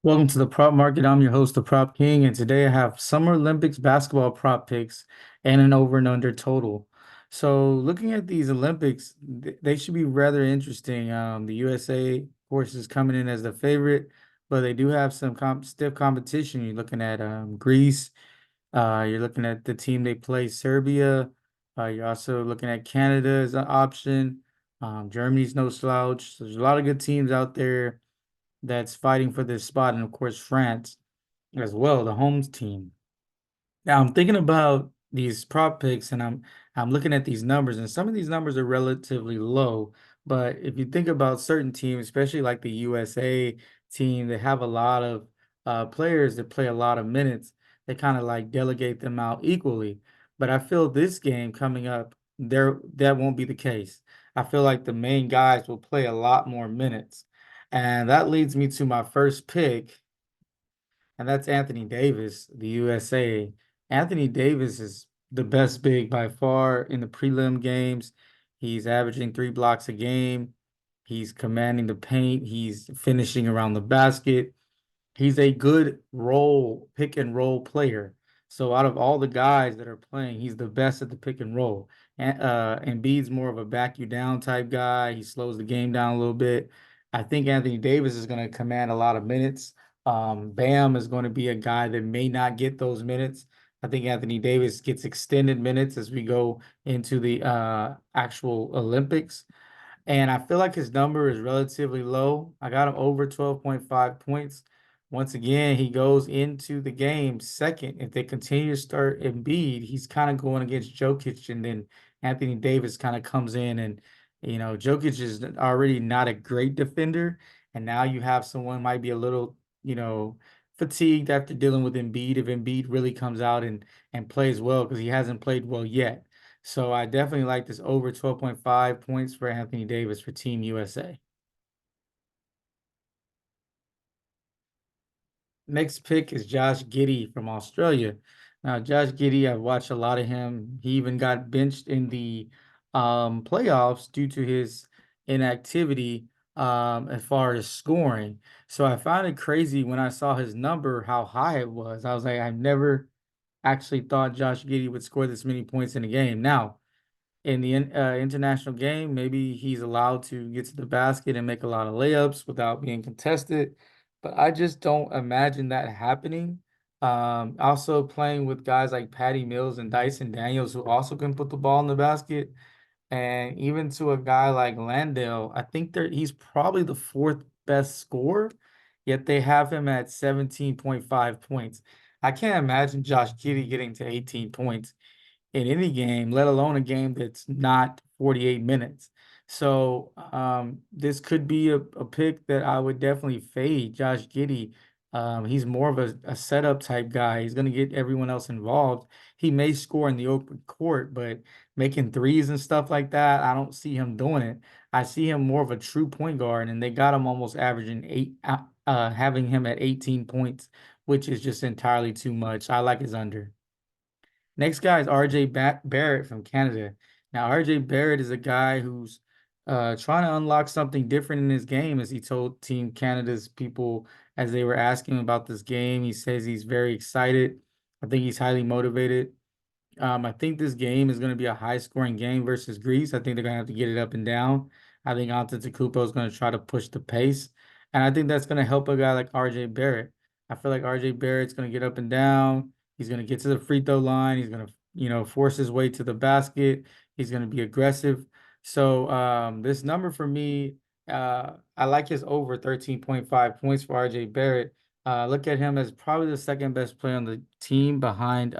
Welcome to the Prop Market. I'm your host, the Prop King, and today I have Summer Olympics basketball prop picks and an over and under total. So, looking at these Olympics, they should be rather interesting. The USA, of course, is coming in as the favorite, but they do have some stiff competition. You're looking at Greece. You're looking at the team they play, Serbia. You're also looking at Canada as an option. Germany's no slouch. So there's a lot of good teams out there that's fighting for this spot, and of course France as well, the home team. Now I'm thinking about these prop picks, and I'm looking at these numbers, and some of these numbers are relatively low. But if you think about certain teams, especially like the USA team, they have a lot of players that play a lot of minutes. They kind of like delegate them out equally. But I feel this game coming up, there that won't be the case. I feel like the main guys will play a lot more minutes. And that leads me to my first pick, and that's Anthony Davis, the USA. Anthony Davis is the best big by far in the prelim games. He's averaging 3 blocks a game. He's commanding the paint. He's finishing around the basket. He's a good pick and roll player. So out of all the guys that are playing, he's the best at the pick and roll. And Embiid's more of a back you down type guy. He slows the game down a little bit. I think Anthony Davis is going to command a lot of minutes. Bam is going to be a guy that may not get those minutes. I think Anthony Davis gets extended minutes as we go into the actual Olympics. And I feel like his number is relatively low. I got him over 12.5 points. Once again, he goes into the game second. If they continue to start Embiid, he's kind of going against Jokic, and then Anthony Davis kind of comes in, and Jokic is already not a great defender, and now you have someone might be a little, fatigued after dealing with Embiid. If Embiid really comes out and plays well, because he hasn't played well yet. So I definitely like this over 12.5 points for Anthony Davis for Team USA. Next pick is Josh Giddey from Australia. Now, Josh Giddey, I've watched a lot of him. He even got benched in the playoffs due to his inactivity as far as scoring. So I found it crazy when I saw his number, how high it was. I was like, I never actually thought Josh Giddey would score this many points in a game. Now, in the international game, maybe he's allowed to get to the basket and make a lot of layups without being contested. But I just don't imagine that happening. Also playing with guys like Patty Mills and Dyson Daniels, who also can put the ball in the basket. And even to a guy like Landale, I think he's probably the fourth best scorer, yet they have him at 17.5 points. I can't imagine Josh Giddey getting to 18 points in any game, let alone a game that's not 48 minutes. So this could be a pick that I would definitely fade, Josh Giddey. He's more of a setup type guy. He's going to get everyone else involved. He may score in the open court, but making threes and stuff like that, I don't see him doing it. I see him more of a true point guard, and they got him almost averaging having him at 18 points, which is just entirely too much. I like his under. Next guy is RJ Barrett from Canada. Now, RJ Barrett is a guy who's trying to unlock something different in his game, as he told Team Canada's people as they were asking him about this game. He says he's very excited. I think he's highly motivated. I think this game is going to be a high scoring game versus Greece. I think they're going to have to get it up and down. I think Antetokounmpo is going to try to push the pace, and I think that's going to help a guy like RJ Barrett. I feel like RJ Barrett's going to get up and down. He's going to get to the free throw line. He's going to, force his way to the basket. He's going to be aggressive. So this number for me, I like his over 13.5 points for RJ Barrett. Look at him as probably the second best player on the team behind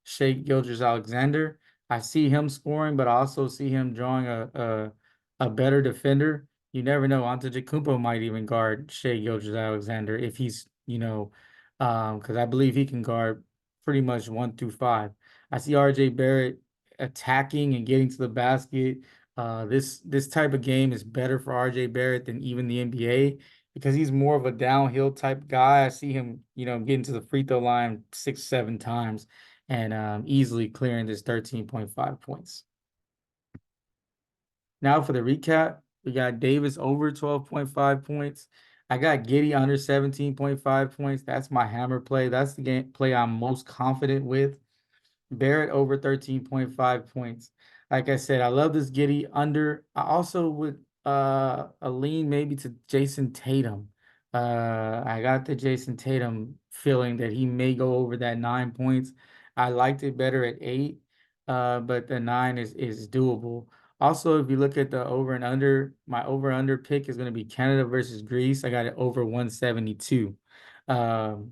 Shea Gilgeous-Alexander. I see him scoring, but I also see him drawing a better defender. You never know. Antetokounmpo might even guard Shea Gilgeous-Alexander if he's, because I believe he can guard pretty much 1 through 5. I see RJ Barrett attacking and getting to the basket. This type of game is better for RJ Barrett than even the NBA because he's more of a downhill type guy. I see him, getting to the free throw line 6, 7 times and easily clearing this 13.5 points. Now for the recap, we got Davis over 12.5 points. I got Giddy under 17.5 points. That's my hammer play. That's the game play I'm most confident with. Barrett over 13.5 points. Like I said, I love this Giddy under. I also would a lean maybe to Jason Tatum. I got the Jason Tatum feeling that he may go over that 9 points. I liked it better at 8, but the 9 is doable. Also, if you look at the over and under, my over under pick is going to be Canada versus Greece. I got it over 172. Um,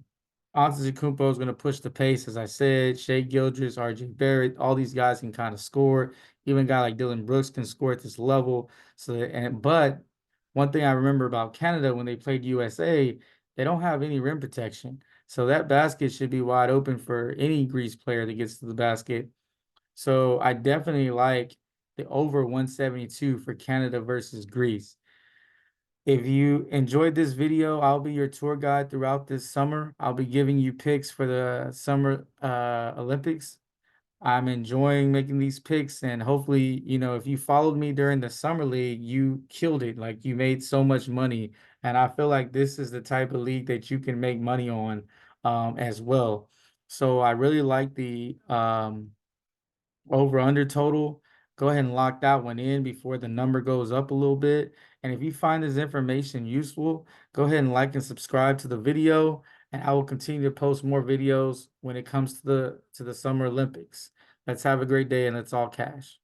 Antetokounmpo is going to push the pace, as I said. Shea Gildress, RJ Barrett, all these guys can kind of score. Even a guy like Dylan Brooks can score at this level. But one thing I remember about Canada when they played USA, they don't have any rim protection. So that basket should be wide open for any Greece player that gets to the basket. So I definitely like the over 172 for Canada versus Greece. If you enjoyed this video, I'll be your tour guide throughout this summer. I'll be giving you picks for the summer Olympics. I'm enjoying making these picks, and hopefully, if you followed me during the summer league, you killed it. Like you made so much money, and I feel like this is the type of league that you can make money on as well. So I really like the over under total. Go ahead and lock that one in before the number goes up a little bit. And if you find this information useful, go ahead and like and subscribe to the video, and I will continue to post more videos when it comes to the Summer Olympics. Let's have a great day, and let's all cash.